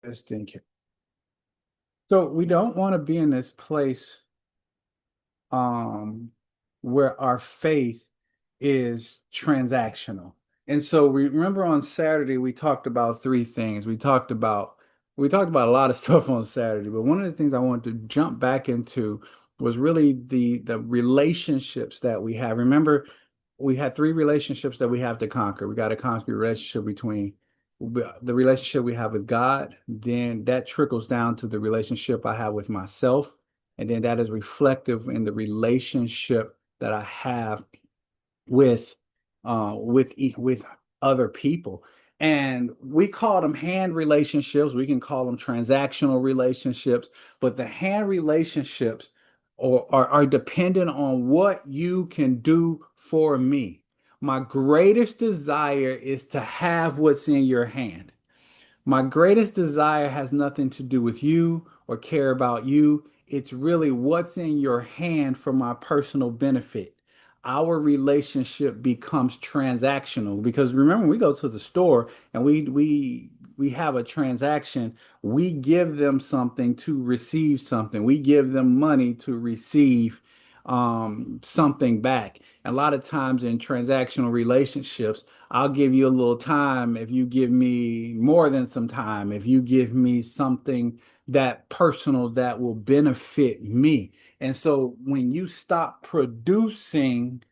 Thinking. So we don't want to be in this place um where our faith is transactional. And so remember on Saturday we talked about three things. We talked about a lot of stuff on Saturday, but one of the things I wanted to jump back into was really the relationships that we have. Remember, we had three relationships that we have to conquer. We got to conquer the relationship between the relationship we have with God, then that trickles down to the relationship I have with myself, and then that is reflective in the relationship that I have with with other people. And we call them hand relationships. We can call them transactional relationships, but the hand relationships are dependent on what you can do for me. My greatest desire is to have what's in your hand. My greatest desire has nothing to do with you or care about you. It's really what's in your hand for my personal benefit. Our relationship becomes transactional because remember, we go to the store and we have a transaction. We give them something to receive something. We give them money to receive something back. And a lot of times in transactional relationships, I'll give you a little time if you give me more than some time, if you give me something that personal that will benefit me. And so when you stop producing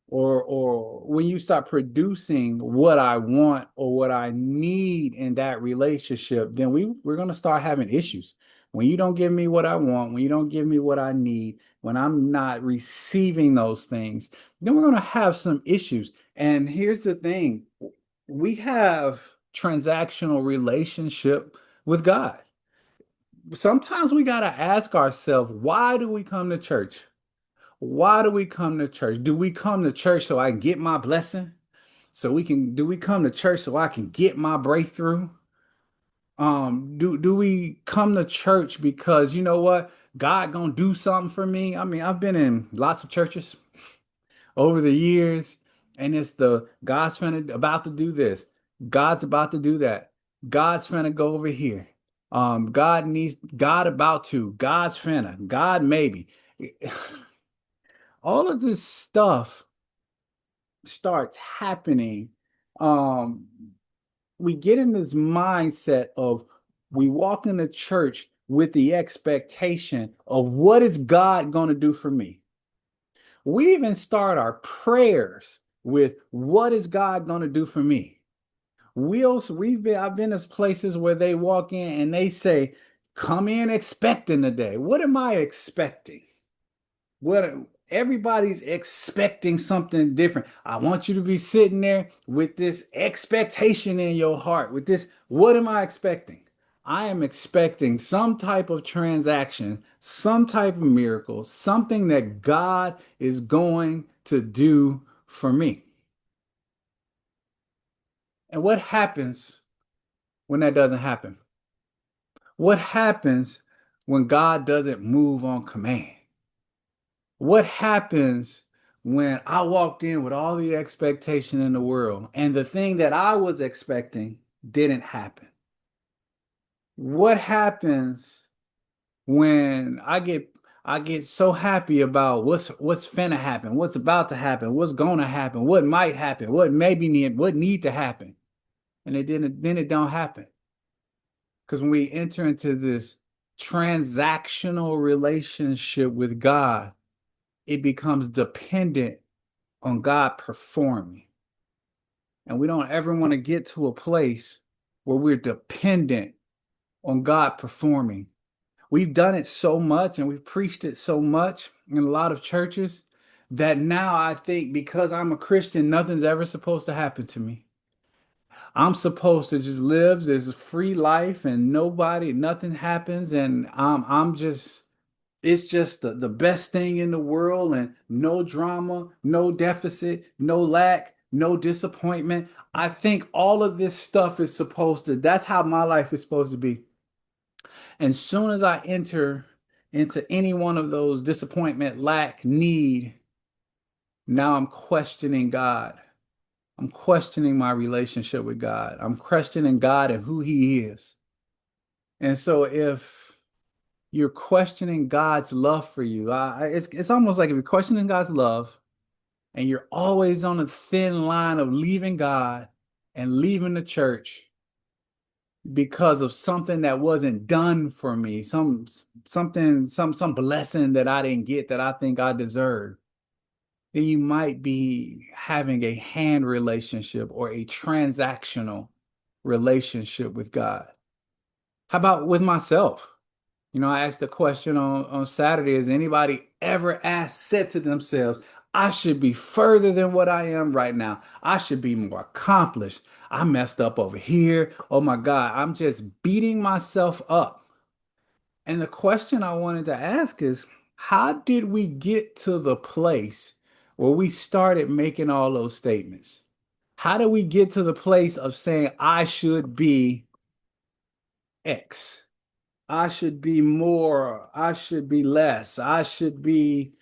or when you start producing what I want or what I need in that relationship, then we're going to start having issues. When you don't give me what I want, when you don't give me what I need, when I'm not receiving those things, then we're going to have some issues. And here's the thing, we have transactional relationship with God. Sometimes we got to ask ourselves, why do we come to church? Why do we come to church? Do we come to church so I can get my blessing? Do we come to church so I can get my breakthrough? Do we come to church because you know what? God gonna do something for me? I mean, I've been in lots of churches over the years, and it's the God's finna about to do this, God's about to do that, God's finna go over here. God about to, God's finna, God maybe. All of this stuff starts happening, um, we get in this mindset of we walk into church with the expectation of what is God going to do for me. We even start our prayers with what is God going to do for me. I've been to places where they walk in and they say, "Come in expecting today." What am I expecting? What everybody's expecting something different. I want you to be sitting there with this expectation in your heart, with this, what am I expecting? I am expecting some type of transaction, some type of miracle, something that God is going to do for me. And what happens when that doesn't happen? What happens when God doesn't move on command? What happens when I walked in with all the expectation in the world and the thing that I was expecting didn't happen? What happens when I get so happy about what's finna happen, what's about to happen, what's gonna happen, what might happen, what need to happen, and it don't happen. Because when we enter into this transactional relationship with God, it becomes dependent on God performing. And we don't ever want to get to a place where we're dependent on God performing. We've done it so much and we've preached it so much in a lot of churches that now I think because I'm a Christian, nothing's ever supposed to happen to me. I'm supposed to just live this free life and nothing happens, and I'm just it's just the best thing in the world and no drama, no deficit, no lack, no disappointment. I think all of this stuff is that's how my life is supposed to be. And soon as I enter into any one of those disappointment, lack, need, now I'm questioning God. I'm questioning my relationship with God. I'm questioning God and who He is. And so if you're questioning God's love for you, it's almost like if you're questioning God's love and you're always on a thin line of leaving God and leaving the church because of something that wasn't done for me, some blessing that I didn't get that I think I deserve, then you might be having a hand relationship or a transactional relationship with God. How about with myself? I asked the question on Saturday, has anybody ever said to themselves, I should be further than what I am right now. I should be more accomplished. I messed up over here. Oh my God, I'm just beating myself up. And the question I wanted to ask is, how did we get to the place where we started making all those statements? How did we get to the place of saying, I should be X? I should be more, I should be less, I should be,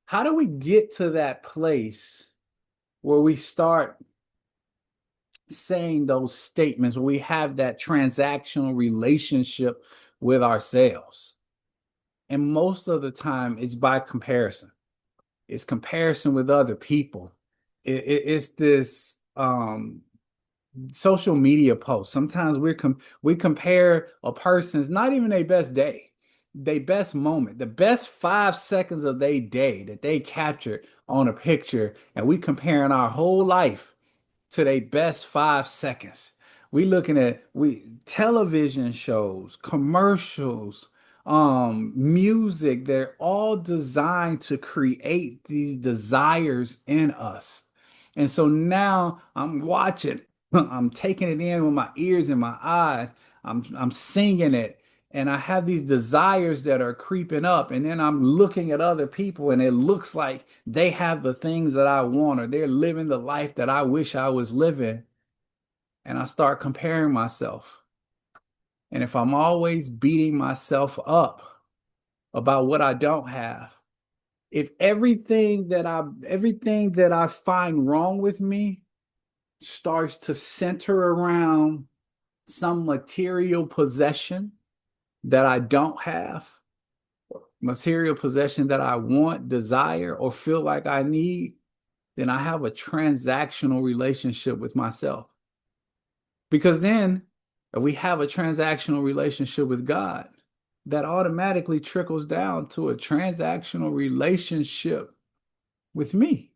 how do we get to that place where we start saying those statements, where we have that transactional relationship with ourselves? And most of the time, it's by comparison. It's comparison with other people. It's this social media posts. Sometimes we compare a person's not even their best day, their best moment, the best 5 seconds of their day that they captured on a picture, and we comparing our whole life to their best 5 seconds. We looking at we television shows, commercials, music, they're all designed to create these desires in us. And so now I'm watching, I'm taking it in with my ears and my eyes. I'm singing it, and I have these desires that are creeping up, and then I'm looking at other people and it looks like they have the things that I want, or they're living the life that I wish I was living, and I start comparing myself. And if I'm always beating myself up about what I don't have, if everything that I find wrong with me starts to center around some material possession that I don't have, material possession that I want, desire, or feel like I need, then I have a transactional relationship with myself. Because then, if we have a transactional relationship with God, that automatically trickles down to a transactional relationship with me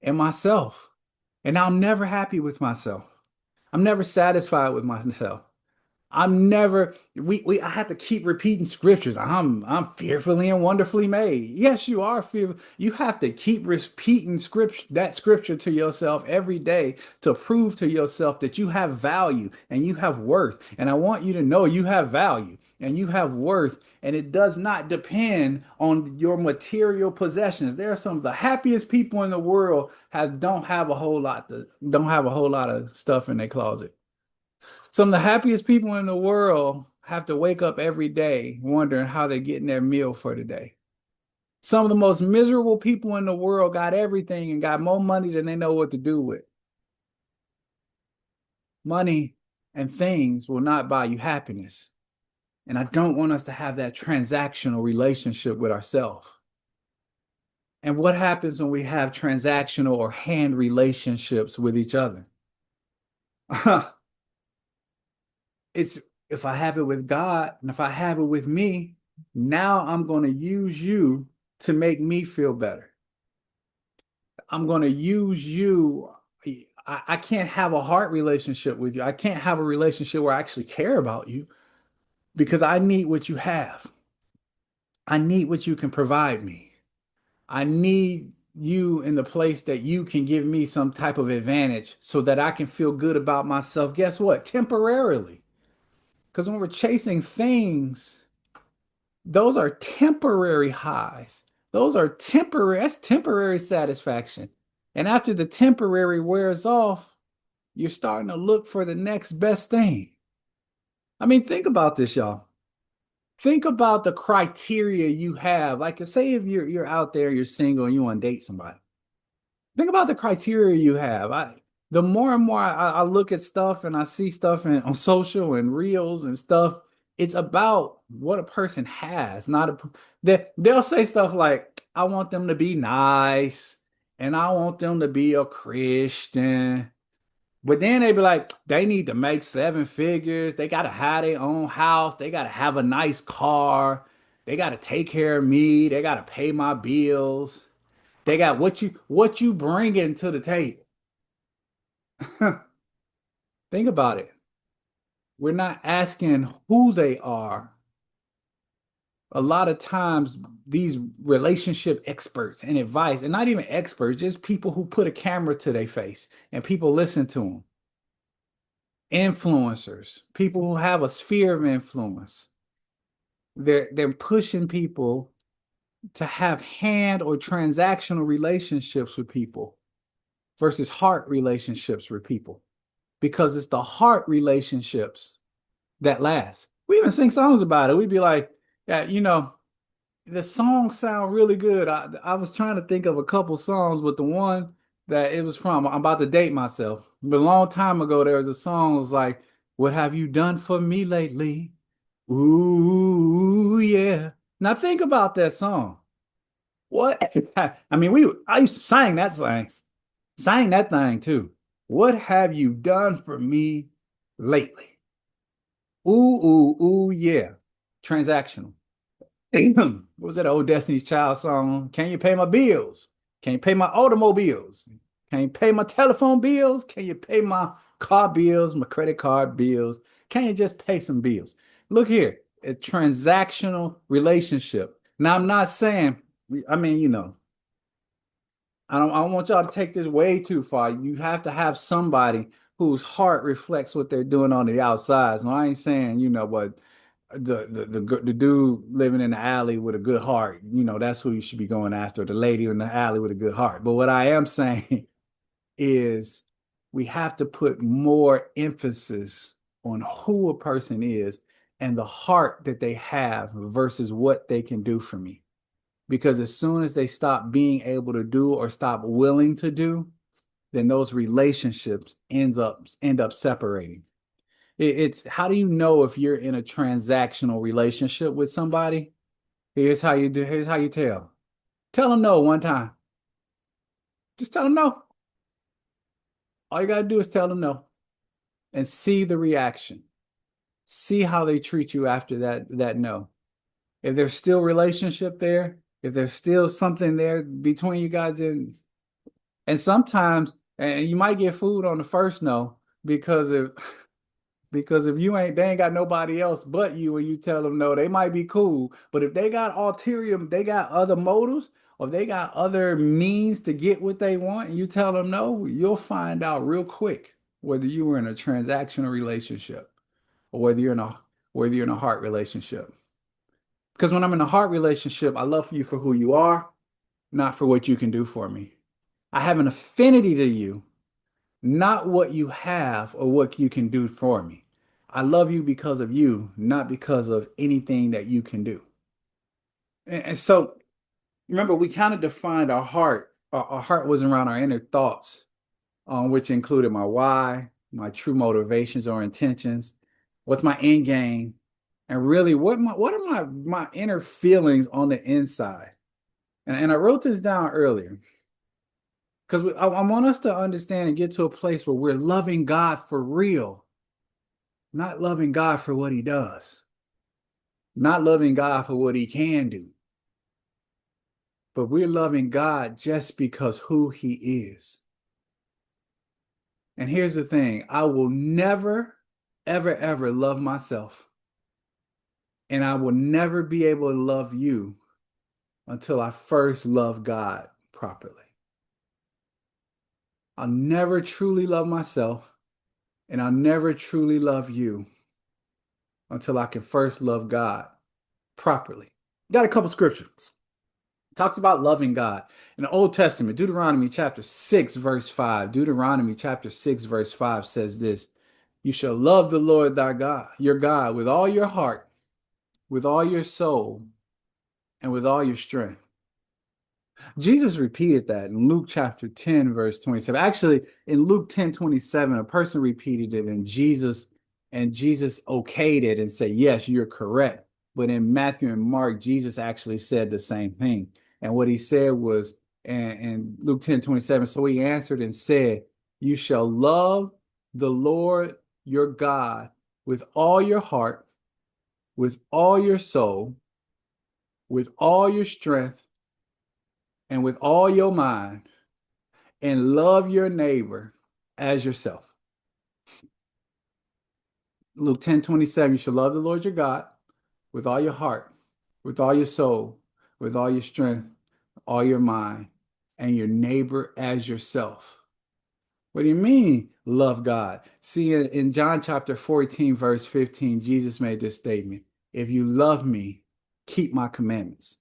and myself. And I'm never happy with myself. I'm never satisfied with myself. I'm never I have to keep repeating scriptures. I'm fearfully and wonderfully made. Yes, you are fearful. You have to keep repeating scripture to yourself every day to prove to yourself that you have value and you have worth. And I want you to know you have value and you have worth, and it does not depend on your material possessions. There are some of the happiest people in the world don't have a whole lot of stuff in their closet. Some of the happiest people in the world have to wake up every day wondering how they're getting their meal for the day. Some of the most miserable people in the world got everything and got more money than they know what to do with. Money and things will not buy you happiness. And I don't want us to have that transactional relationship with ourselves. And what happens when we have transactional or hand relationships with each other? It's if I have it with God and if I have it with me, now I'm going to use you to make me feel better. I'm going to use you. I can't have a heart relationship with you. I can't have a relationship where I actually care about you because I need what you have. I need what you can provide me. I need you in the place that you can give me some type of advantage so that I can feel good about myself. Guess what? Temporarily. Because when we're chasing things, those are temporary highs. That's temporary satisfaction. And after the temporary wears off, you're starting to look for the next best thing. I mean, think about this, y'all. Think about the criteria you have. Like, say if you're out there, you're single, and you want to date somebody. Think about the criteria you have. the more and more I look at stuff and I see stuff on social and reels and stuff, it's about what a person has, not they'll say stuff like, I want them to be nice and I want them to be a Christian. But then they be like, they need to make seven figures. They got to have their own house. They got to have a nice car. They got to take care of me. They got to pay my bills. They got what you bringing to the table. Think about it. We're not asking who they are. A lot of times, these relationship experts and advice, and not even experts, just people who put a camera to their face and people listen to them. Influencers, people who have a sphere of influence. They're pushing people to have hand or transactional relationships with people versus heart relationships with people because it's the heart relationships that last. We even sing songs about it. We'd be like, yeah, the songs sound really good. I was trying to think of a couple songs, but the one that it was from, I'm about to date myself. But a long time ago, there was a song that was like, "What have you done for me lately? Ooh, yeah." Now think about that song. What? I mean, I used to sang that thing too. What have you done for me lately? Ooh, ooh, ooh, yeah. Transactional. What was that old Destiny's Child song? Can you pay my bills? Can you pay my automobiles? Can you pay my telephone bills? Can you pay my car bills, my credit card bills? Can you just pay some bills? Look here, a transactional relationship. Now, I'm not saying, I mean, I don't want y'all to take this way too far. You have to have somebody whose heart reflects what they're doing on the outside. So I ain't saying, but the dude living in the alley with a good heart, that's who you should be going after, the lady in the alley with a good heart. But what I am saying is we have to put more emphasis on who a person is and the heart that they have versus what they can do for me. Because as soon as they stop being able to do or stop willing to do, then those relationships end up separating. It's how do you know if you're in a transactional relationship with somebody? Here's how you do. Here's how you tell. Tell them no one time. Just tell them no. All you gotta do is tell them no and see the reaction. See how they treat you after that no. If there's still relationship there, if there's still something there between you guys, and sometimes, and you might get food on the first no because if they ain't got nobody else but you and you tell them no, they might be cool. But if they got ulterior, they got other motives, or they got other means to get what they want, and you tell them no, you'll find out real quick whether you were in a transactional relationship or whether you're in a heart relationship. Because when I'm in a heart relationship, I love you for who you are, not for what you can do for me. I have an affinity to you, not what you have or what you can do for me. I love you because of you, not because of anything that you can do. And so remember, we kind of defined our heart. Our heart was around our inner thoughts, which included my why, my true motivations or intentions, what's my end game, and really what are my inner feelings on the inside. And I wrote this down earlier because I want us to understand and get to a place where we're loving God for real, not loving God for what he does, not loving God for what he can do, but we're loving God just because who he is. And here's the thing, I will never, ever, ever love myself. And I will never be able to love you until I first love God properly. I'll never truly love myself, and I'll never truly love you until I can first love God properly. Got a couple scriptures. Talks about loving God. In the Old Testament, Deuteronomy chapter 6, verse 5. Deuteronomy chapter 6, verse 5 says this: You shall love the Lord thy God, your God, with all your heart, with all your soul, and with all your strength. Jesus repeated that in Luke chapter 10, verse 27. Actually, in Luke 10:27, a person repeated it and Jesus okayed it and said, yes, you're correct. But in Matthew and Mark, Jesus actually said the same thing. And what he said was in Luke 10:27, so he answered and said, you shall love the Lord your God with all your heart, with all your soul, with all your strength, and with all your mind, and love your neighbor as yourself. Luke 10:27, you shall love the Lord your God with all your heart, with all your soul, with all your strength, all your mind, and your neighbor as yourself. What do you mean, love God? See, in John chapter 14, verse 15, Jesus made this statement. If you love me, keep my commandments.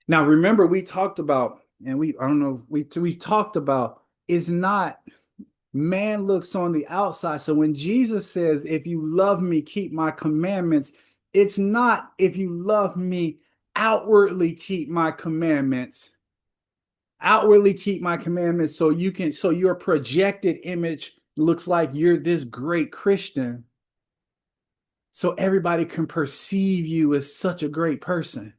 Now, remember, we talked about, and I don't know, we talked about, it's not man looks on the outside. So when Jesus says, if you love me, keep my commandments, it's not if you love me, outwardly keep my commandments. Outwardly keep my commandments so your projected image looks like you're this great Christian. So everybody can perceive you as such a great person.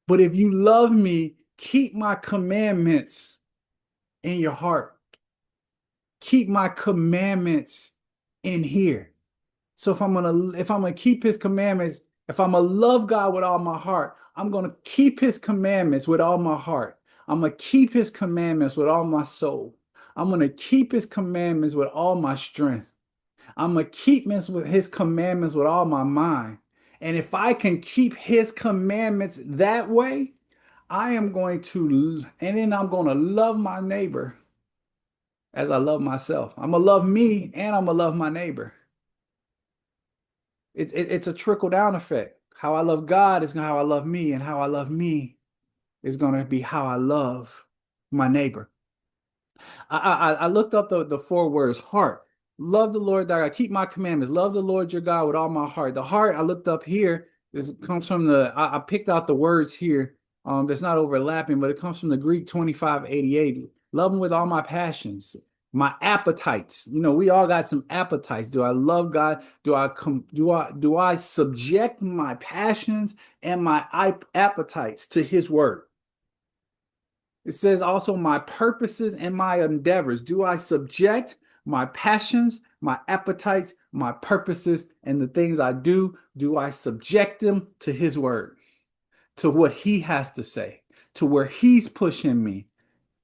But if you love me, keep my commandments in your heart. Keep my commandments in here. So if I'm gonna keep his commandments, if I'm gonna love God with all my heart, I'm gonna keep his commandments with all my heart. I'm gonna keep his commandments with all my soul. I'm gonna keep his commandments with all my strength. I'm gonna keep his commandments with all my mind. And if I can keep his commandments that way, and then I'm gonna love my neighbor as I love myself. I'm gonna love me and I'm gonna love my neighbor. It's a trickle down effect. How I love God is how I love me, and how I love me is going to be how I love my neighbor. I looked up the four words heart. Love the Lord thy God. Keep my commandments. Love the Lord your God with all my heart. The heart I looked up here comes from I picked out the words here. That's not overlapping, but it comes from the Greek 2588. Love him with all my passions, my appetites. We all got some appetites. Do I love God? Do I subject my passions and my appetites to his word? It says also my purposes and my endeavors. Do I subject my passions, my appetites, my purposes, and the things I do? Do I subject them to his word, to what he has to say, to where he's pushing me?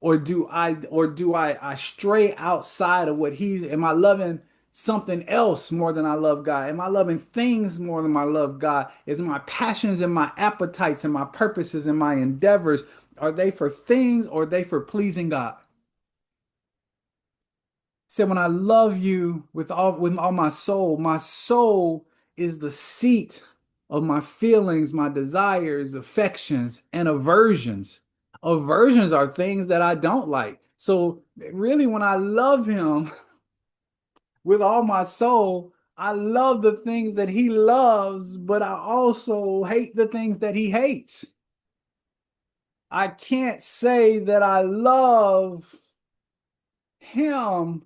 Or do I stray outside of am I loving something else more than I love God? Am I loving things more than I love God? Is my passions and my appetites and my purposes and my endeavors, are they for things or are they for pleasing God? Said when I love you with all my soul is the seat of my feelings, my desires, affections, and aversions. Aversions are things that I don't like. So really, when I love him with all my soul, I love the things that he loves, but I also hate the things that he hates. I can't say that I love him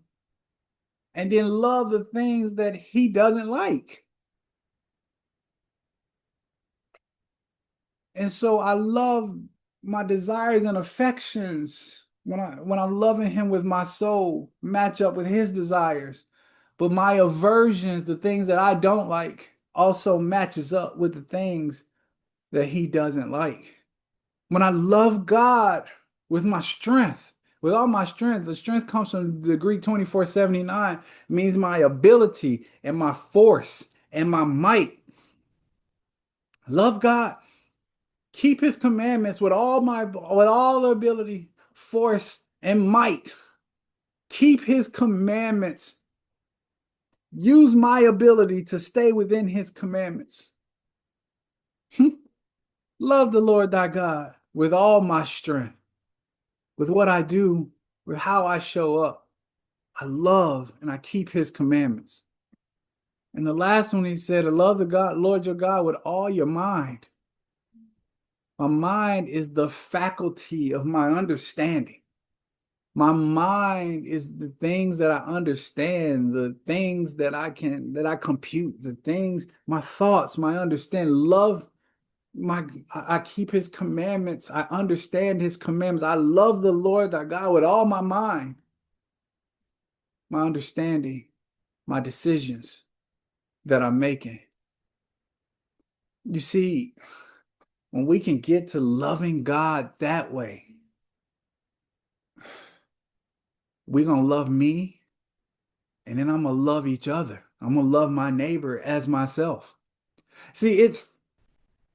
and then love the things that he doesn't like. And so I love my desires and affections when I'm loving him with my soul match up with his desires. But my aversions, the things that I don't like, also matches up with the things that he doesn't like. When I love God with my strength, with all my strength, the strength comes from the Greek 2479, means my ability and my force and my might. Love God. Keep his commandments with all the ability, force, and might. Keep his commandments. Use my ability to stay within his commandments. Love the Lord thy God with all my strength, with what I do, with how I show up. I love and I keep his commandments. And the last one he said, love the Lord your God with all your mind. My mind is the faculty of my understanding. My mind is the things that I understand, the things that I compute, the things, my thoughts, my understanding. Love I keep his commandments. I understand his commandments. I love the Lord thy God with all my mind, my understanding, my decisions that I'm making. You see, when we can get to loving God that way, we're going to love me and then I'm going to love each other. I'm going to love my neighbor as myself. See,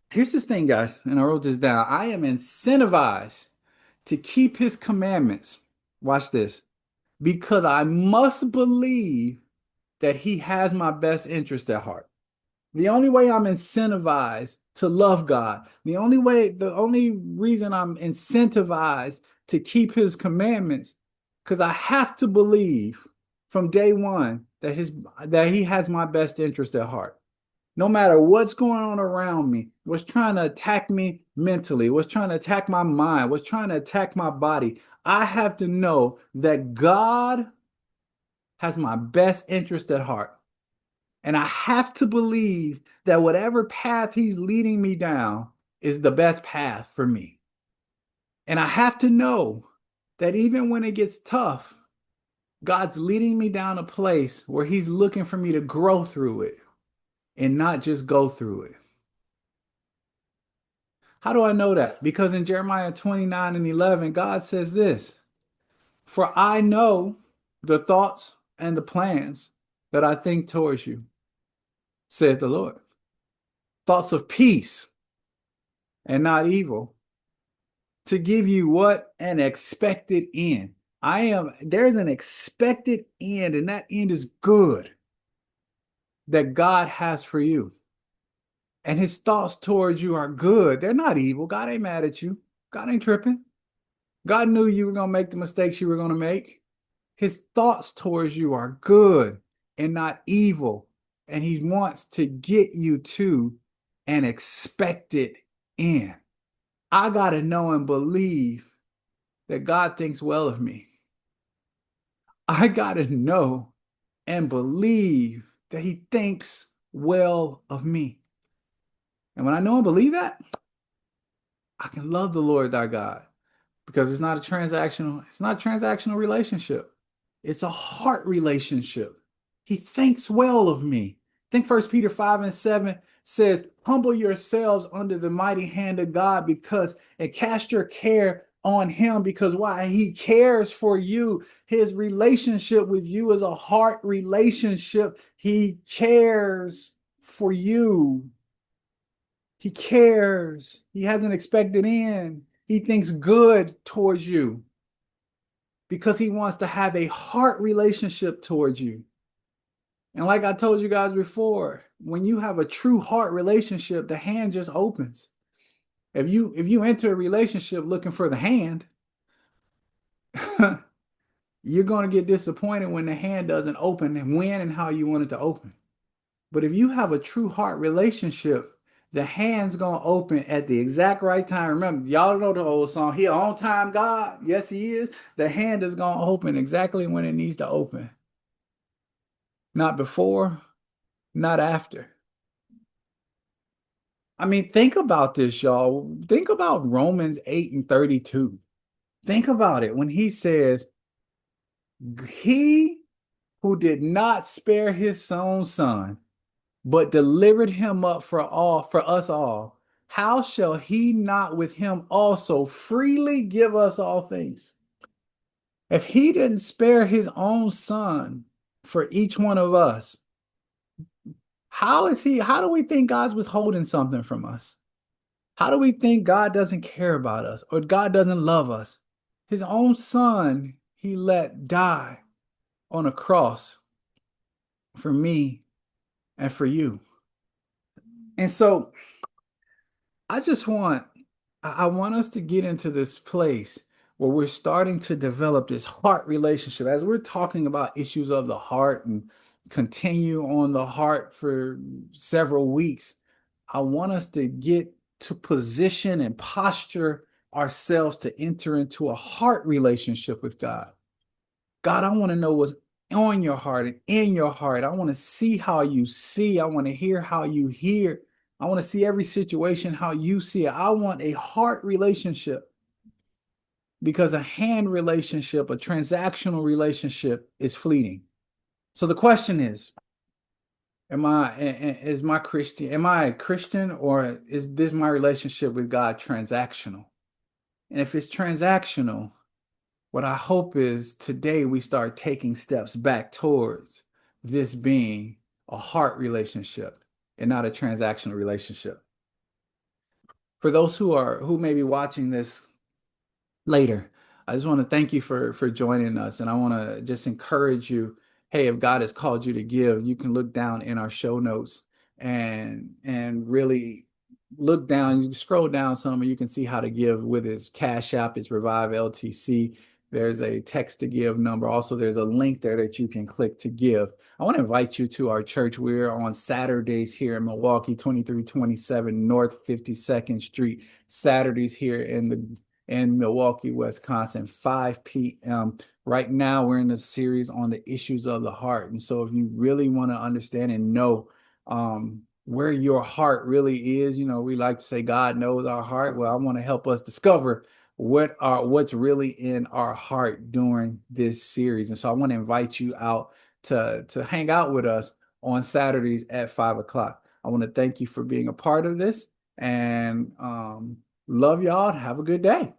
here's this thing, guys, and I wrote this down. I am incentivized to keep his commandments. Watch this. Because I must believe that he has my best interest at heart. The only way I'm incentivized to love God, the only reason I'm incentivized to keep his commandments, because I have to believe from day one that he has my best interest at heart. No matter what's going on around me, what's trying to attack me mentally, what's trying to attack my mind, what's trying to attack my body, I have to know that God has my best interest at heart. And I have to believe that whatever path he's leading me down is the best path for me. And I have to know that even when it gets tough, God's leading me down a place where he's looking for me to grow through it and not just go through it. How do I know that? Because in Jeremiah 29 and 11, God says this, for I know the thoughts and the plans that I think towards you, saith the Lord. Thoughts of peace and not evil, to give you what? An expected end. There's an expected end, and that end is good that God has for you. And his thoughts towards you are good. They're not evil. God ain't mad at you. God ain't tripping. God knew you were going to make the mistakes you were going to make. His thoughts towards you are good and not evil. And he wants to get you to an expected end. I got to know and believe that God thinks well of me. I got to know and believe that he thinks well of me. And when I know and believe that, I can love the Lord thy God because it's not a transactional relationship. It's a heart relationship. He thinks well of me. I think First Peter 5 and 7 says, humble yourselves under the mighty hand of God and cast your care on him because why? He cares for you. His relationship with you is a heart relationship. He cares for you. He cares. He hasn't expected in. He thinks good towards you because he wants to have a heart relationship towards you. And like I told you guys before, when you have a true heart relationship, the hand just opens. If you enter a relationship looking for the hand, you're going to get disappointed when the hand doesn't open and when and how you want it to open. But if you have a true heart relationship, the hand's gonna open at the exact right time. Remember, y'all know the old song, He on time God. Yes, he is. The hand is gonna open exactly when it needs to open. Not before, not after. I mean, think about this, y'all. Think about Romans 8 and 32. Think about it when he says, He who did not spare his own son, but delivered him up for us all, how shall he not with him also freely give us all things? If he didn't spare his own son for each one of us, how do we think God's withholding something from us? How do we think God doesn't care about us or God doesn't love us? His own son he let die on a cross for me and for you. And so I just want I want us to get into this place where we're starting to develop this heart relationship as we're talking about issues of the heart and continue on the heart for several weeks. I want us to get to position and posture ourselves to enter into a heart relationship with God. God, I want to know what's on your heart and in your heart. I want to see how you see. I want to hear how you hear. I want to see every situation how you see it. I want a heart relationship because a hand relationship, a transactional relationship is fleeting. So the question is, am I a Christian or is this my relationship with God transactional? And if it's transactional, what I hope is today we start taking steps back towards this being a heart relationship and not a transactional relationship. For those who may be watching this later, I just want to thank you for joining us, and I want to just encourage you. Hey, if God has called you to give, you can look down in our show notes and really look down. You can scroll down some, and you can see how to give with its Cash App. It's Revive LTC. There's a text to give number. Also, there's a link there that you can click to give. I want to invite you to our church. We're on Saturdays here in Milwaukee, 2327 North 52nd Street. Saturdays here in Milwaukee, Wisconsin, 5 p.m. Right now, we're in the series on the issues of the heart. And so if you really want to understand and know where your heart really is, we like to say God knows our heart. Well, I want to help us discover what's really in our heart during this series. And so I want to invite you out to hang out with us on Saturdays at 5 o'clock. I want to thank you for being a part of this and love y'all. Have a good day.